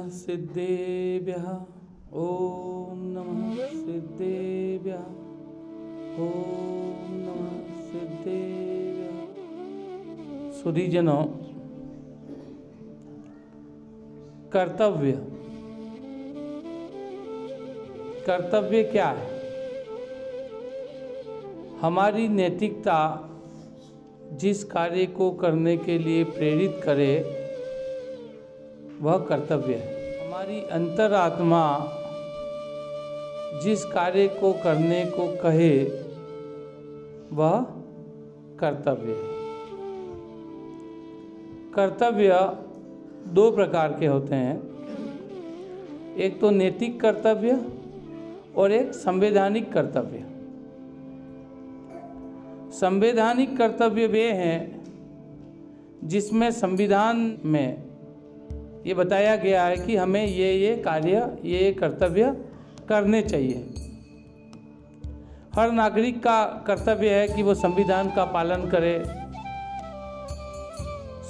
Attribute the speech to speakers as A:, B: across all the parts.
A: सिद्धेभ्यः ओम नमः सिद्धेभ्यः ओम नमः सिद्धेभ्यः। सुधीजनों, कर्तव्य कर्तव्य क्या है? हमारी नैतिकता जिस कार्य को करने के लिए प्रेरित करे वह कर्तव्य है। हमारी अंतरात्मा जिस कार्य को करने को कहे वह कर्तव्य है। कर्तव्य दो प्रकार के होते हैं, एक तो नैतिक कर्तव्य और एक संवैधानिक कर्तव्य। संवैधानिक कर्तव्य वे हैं जिसमें संविधान में ये बताया गया है कि हमें ये कार्य ये कर्तव्य करने चाहिए। हर नागरिक का कर्तव्य है कि वो संविधान का पालन करे,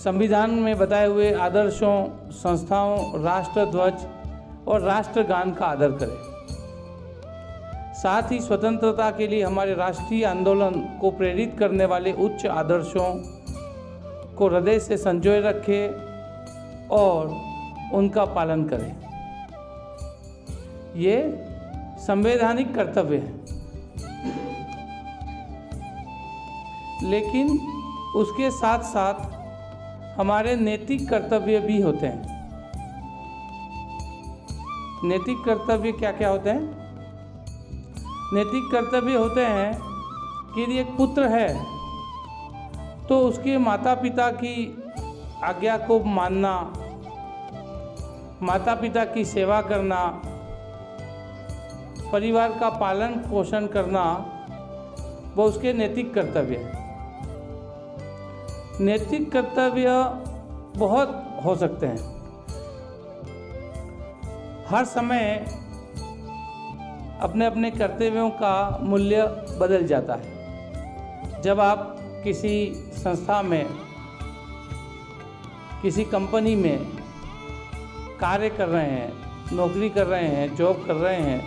A: संविधान में बताए हुए आदर्शों, संस्थाओं, राष्ट्रध्वज और राष्ट्रगान का आदर करे। साथ ही स्वतंत्रता के लिए हमारे राष्ट्रीय आंदोलन को प्रेरित करने वाले उच्च आदर्शों को हृदय से संजोए रखे और उनका पालन करें। ये संवैधानिक कर्तव्य है। लेकिन उसके साथ साथ हमारे नैतिक कर्तव्य भी होते हैं। नैतिक कर्तव्य क्या क्या होते हैं? नैतिक कर्तव्य होते हैं कि यदि एक पुत्र है तो उसके माता पिता की आज्ञा को मानना, माता पिता की सेवा करना, परिवार का पालन पोषण करना, वो उसके नैतिक कर्तव्य है। नैतिक कर्तव्य बहुत हो सकते हैं। हर समय अपने अपने कर्तव्यों का मूल्य बदल जाता है। जब आप किसी संस्था में, किसी कंपनी में कार्य कर रहे हैं, नौकरी कर रहे हैं, जॉब कर रहे हैं,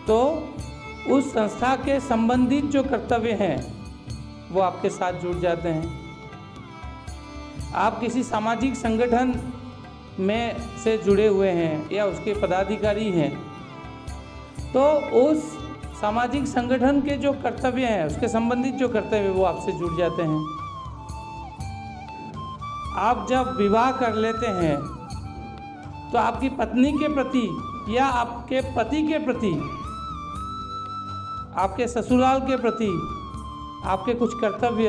A: तो उस संस्था के संबंधित जो कर्तव्य हैं वो आपके साथ जुड़ जाते हैं। आप किसी सामाजिक संगठन में से जुड़े हुए हैं या उसके पदाधिकारी हैं, तो उस सामाजिक संगठन के जो कर्तव्य हैं, उसके संबंधित जो कर्तव्य वो आपसे जुड़ जाते हैं। आप जब विवाह कर लेते हैं तो आपकी पत्नी के प्रति या आपके पति के प्रति, आपके ससुराल के प्रति आपके कुछ कर्तव्य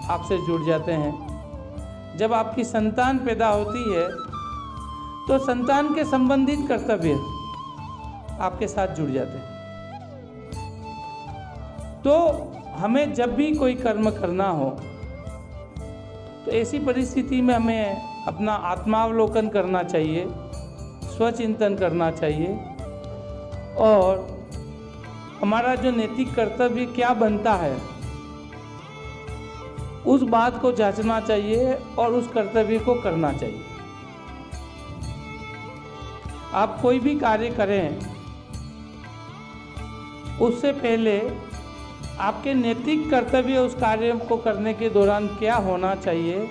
A: आपसे जुड़ जाते हैं। जब आपकी संतान पैदा होती है तो संतान के संबंधित कर्तव्य आपके साथ जुड़ जाते हैं। तो हमें जब भी कोई कर्म करना हो तो ऐसी परिस्थिति में हमें अपना आत्मावलोकन करना चाहिए, स्वचिंतन करना चाहिए और हमारा जो नैतिक कर्तव्य क्या बनता है उस बात को जांचना चाहिए और उस कर्तव्य को करना चाहिए। आप कोई भी कार्य करें उससे पहले आपके नैतिक कर्तव्य उस कार्य को करने के दौरान क्या होना चाहिए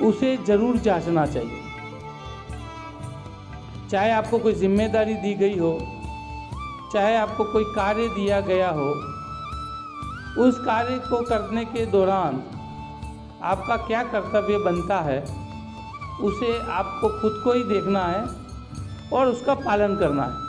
A: उसे जरूर जांचना चाहिए। चाहे आपको कोई जिम्मेदारी दी गई हो, चाहे आपको कोई कार्य दिया गया हो, उस कार्य को करने के दौरान आपका क्या कर्तव्य बनता है उसे आपको खुद को ही देखना है और उसका पालन करना है।